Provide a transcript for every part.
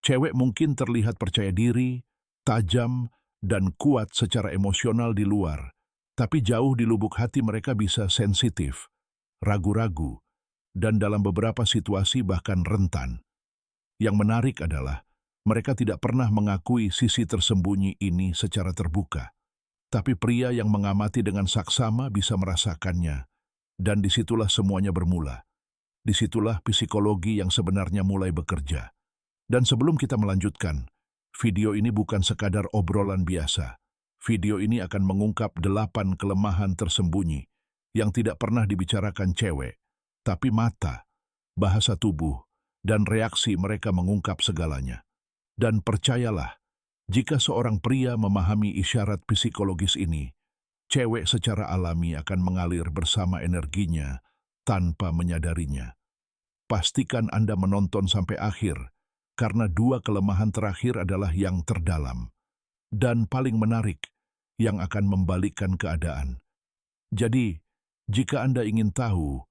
Cewek mungkin terlihat percaya diri, tajam, dan kuat secara emosional di luar, tapi jauh di lubuk hati mereka bisa sensitif, ragu-ragu, dan dalam beberapa situasi bahkan rentan. Yang menarik adalah, mereka tidak pernah mengakui sisi tersembunyi ini secara terbuka. Tapi pria yang mengamati dengan saksama bisa merasakannya, dan disitulah semuanya bermula. Disitulah psikologi yang sebenarnya mulai bekerja. Dan sebelum kita melanjutkan, video ini bukan sekadar obrolan biasa. Video ini akan mengungkap 8 kelemahan tersembunyi yang tidak pernah dibicarakan cewek, tapi mata, bahasa tubuh, dan reaksi mereka mengungkap segalanya. Dan percayalah, jika seorang pria memahami isyarat psikologis ini, cewek secara alami akan mengalir bersama energinya tanpa menyadarinya. Pastikan Anda menonton sampai akhir, karena 2 kelemahan terakhir adalah yang terdalam dan paling menarik yang akan membalikkan keadaan. Jadi, jika Anda ingin tahu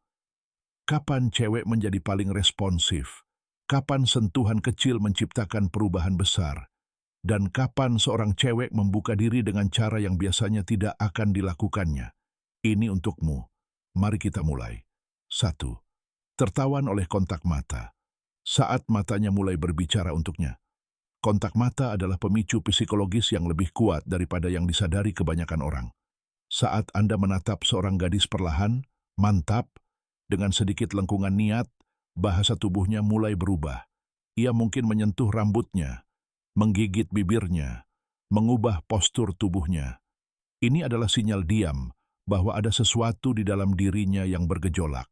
kapan cewek menjadi paling responsif, kapan sentuhan kecil menciptakan perubahan besar, dan kapan seorang cewek membuka diri dengan cara yang biasanya tidak akan dilakukannya. Ini untukmu. Mari kita mulai. 1. Tertawan oleh kontak mata. Saat matanya mulai berbicara untuknya. Kontak mata adalah pemicu psikologis yang lebih kuat daripada yang disadari kebanyakan orang. Saat Anda menatap seorang gadis perlahan, mantap, dengan sedikit lengkungan niat, bahasa tubuhnya mulai berubah. Ia mungkin menyentuh rambutnya, menggigit bibirnya, mengubah postur tubuhnya. Ini adalah sinyal diam bahwa ada sesuatu di dalam dirinya yang bergejolak.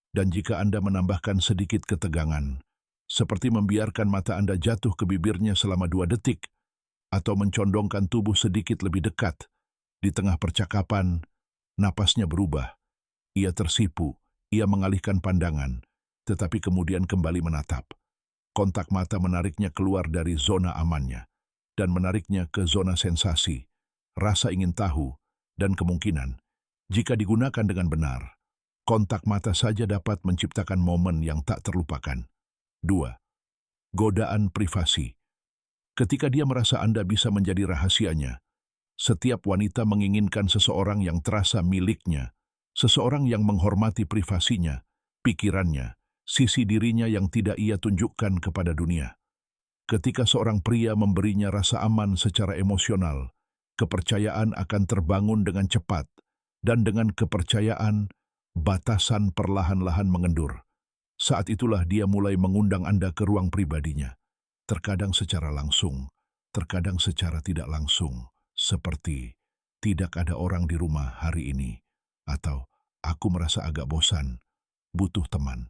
Dan jika Anda menambahkan sedikit ketegangan, seperti membiarkan mata Anda jatuh ke bibirnya selama 2 detik, atau mencondongkan tubuh sedikit lebih dekat, di tengah percakapan, napasnya berubah. Ia tersipu, ia mengalihkan pandangan, tetapi kemudian kembali menatap. Kontak mata menariknya keluar dari zona amannya, dan menariknya ke zona sensasi, rasa ingin tahu, dan kemungkinan. Jika digunakan dengan benar, kontak mata saja dapat menciptakan momen yang tak terlupakan. 2. Godaan privasi. Ketika dia merasa Anda bisa menjadi rahasianya, setiap wanita menginginkan seseorang yang terasa miliknya, seseorang yang menghormati privasinya, pikirannya, sisi dirinya yang tidak ia tunjukkan kepada dunia. Ketika seorang pria memberinya rasa aman secara emosional, kepercayaan akan terbangun dengan cepat, dan dengan kepercayaan, batasan perlahan-lahan mengendur. Saat itulah dia mulai mengundang Anda ke ruang pribadinya, terkadang secara langsung, terkadang secara tidak langsung, seperti, "Tidak ada orang di rumah hari ini," atau "Aku merasa agak bosan, butuh teman."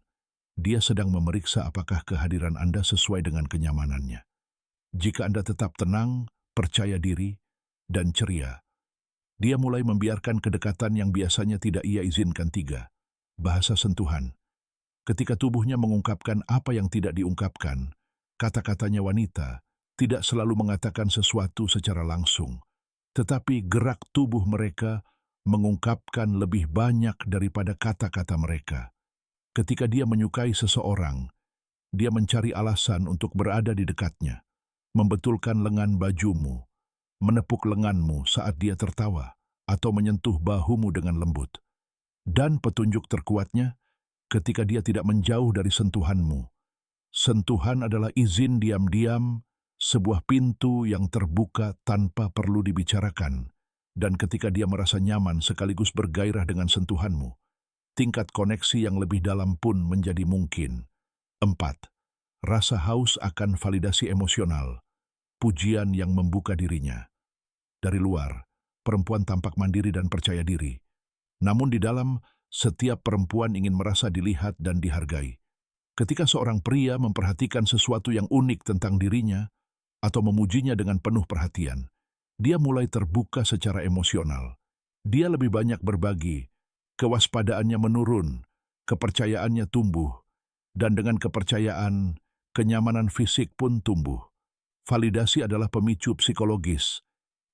Dia sedang memeriksa apakah kehadiran Anda sesuai dengan kenyamanannya. Jika Anda tetap tenang, percaya diri, dan ceria, dia mulai membiarkan kedekatan yang biasanya tidak ia izinkan. 3. Bahasa sentuhan. Ketika tubuhnya mengungkapkan apa yang tidak diungkapkan, kata-katanya wanita tidak selalu mengatakan sesuatu secara langsung, tetapi gerak tubuh mereka mengungkapkan lebih banyak daripada kata-kata mereka. Ketika dia menyukai seseorang, dia mencari alasan untuk berada di dekatnya, membetulkan lengan bajumu, menepuk lenganmu saat dia tertawa, atau menyentuh bahumu dengan lembut. Dan petunjuk terkuatnya, ketika dia tidak menjauh dari sentuhanmu. Sentuhan adalah izin diam-diam, sebuah pintu yang terbuka tanpa perlu dibicarakan. Dan ketika dia merasa nyaman sekaligus bergairah dengan sentuhanmu, tingkat koneksi yang lebih dalam pun menjadi mungkin. 4. Rasa haus akan validasi emosional, pujian yang membuka dirinya. Dari luar, perempuan tampak mandiri dan percaya diri. Namun di dalam, setiap perempuan ingin merasa dilihat dan dihargai. Ketika seorang pria memperhatikan sesuatu yang unik tentang dirinya, atau memujinya dengan penuh perhatian, dia mulai terbuka secara emosional. Dia lebih banyak berbagi, kewaspadaannya menurun, kepercayaannya tumbuh, dan dengan kepercayaan, kenyamanan fisik pun tumbuh. Validasi adalah pemicu psikologis.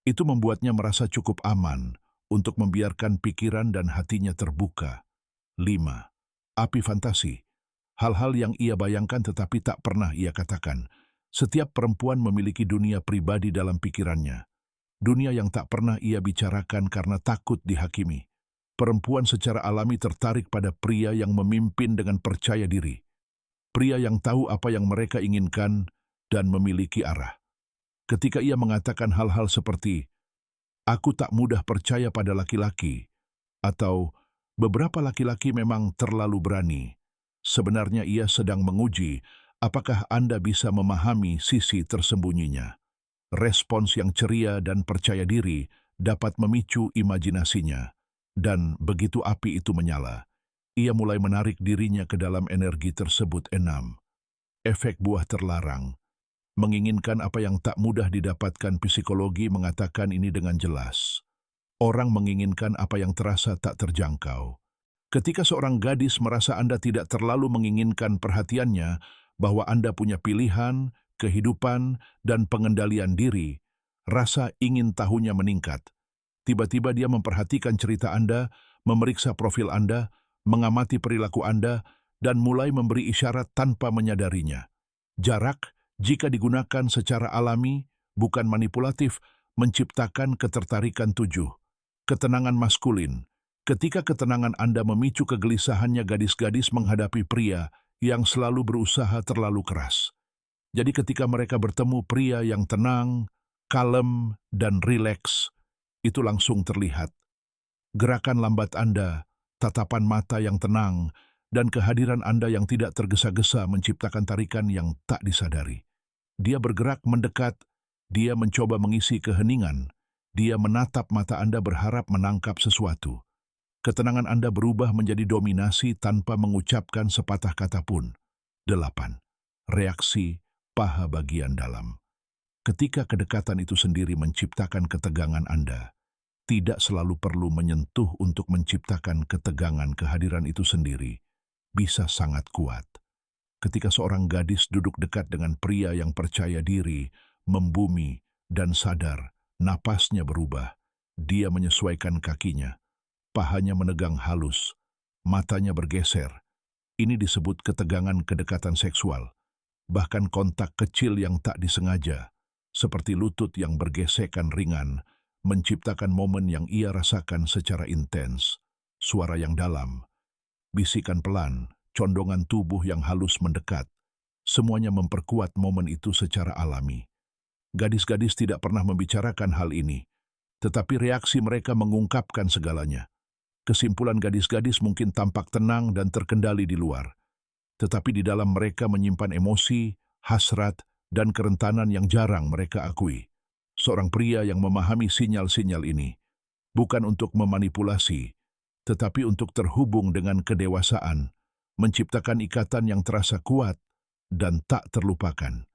Itu membuatnya merasa cukup aman untuk membiarkan pikiran dan hatinya terbuka. 5. Api fantasi. Hal-hal yang ia bayangkan tetapi tak pernah ia katakan. Setiap perempuan memiliki dunia pribadi dalam pikirannya, dunia yang tak pernah ia bicarakan karena takut dihakimi. Perempuan secara alami tertarik pada pria yang memimpin dengan percaya diri, pria yang tahu apa yang mereka inginkan dan memiliki arah. Ketika ia mengatakan hal-hal seperti, "Aku tak mudah percaya pada laki-laki," atau "Beberapa laki-laki memang terlalu berani," sebenarnya ia sedang menguji apakah Anda bisa memahami sisi tersembunyinya. Respons yang ceria dan percaya diri dapat memicu imajinasinya, dan begitu api itu menyala, ia mulai menarik dirinya ke dalam energi tersebut. 6. Efek buah terlarang. Menginginkan apa yang tak mudah didapatkan. Psikologi mengatakan ini dengan jelas. Orang menginginkan apa yang terasa tak terjangkau. Ketika seorang gadis merasa Anda tidak terlalu menginginkan perhatiannya, bahwa Anda punya pilihan, kehidupan, dan pengendalian diri, rasa ingin tahunya meningkat. Tiba-tiba dia memperhatikan cerita Anda, memeriksa profil Anda, mengamati perilaku Anda, dan mulai memberi isyarat tanpa menyadarinya. Jarak, jika digunakan secara alami, bukan manipulatif, menciptakan ketertarikan. 7. Ketenangan maskulin. Ketika ketenangan Anda memicu kegelisahannya gadis-gadis menghadapi pria yang selalu berusaha terlalu keras. Jadi ketika mereka bertemu pria yang tenang, kalem, dan rileks, itu langsung terlihat. Gerakan lambat Anda, tatapan mata yang tenang, dan kehadiran Anda yang tidak tergesa-gesa menciptakan tarikan yang tak disadari. Dia bergerak mendekat, dia mencoba mengisi keheningan, dia menatap mata Anda berharap menangkap sesuatu. Ketenangan Anda berubah menjadi dominasi tanpa mengucapkan sepatah kata pun. 8. Reaksi paha bagian dalam. Ketika kedekatan itu sendiri menciptakan ketegangan Anda, tidak selalu perlu menyentuh untuk menciptakan ketegangan. Kehadiran itu sendiri bisa sangat kuat. Ketika seorang gadis duduk dekat dengan pria yang percaya diri, membumi, dan sadar, napasnya berubah. Dia menyesuaikan kakinya, pahanya menegang halus, matanya bergeser. Ini disebut ketegangan kedekatan seksual. Bahkan kontak kecil yang tak disengaja, seperti lutut yang bergesekan ringan, menciptakan momen yang ia rasakan secara intens. Suara yang dalam, bisikan pelan, condongan tubuh yang halus mendekat, semuanya memperkuat momen itu secara alami. Gadis-gadis tidak pernah membicarakan hal ini, tetapi reaksi mereka mengungkapkan segalanya. Kesimpulan, gadis-gadis mungkin tampak tenang dan terkendali di luar, tetapi di dalam mereka menyimpan emosi, hasrat, dan kerentanan yang jarang mereka akui. Seorang pria yang memahami sinyal-sinyal ini, bukan untuk memanipulasi, tetapi untuk terhubung dengan kedewasaan, menciptakan ikatan yang terasa kuat dan tak terlupakan.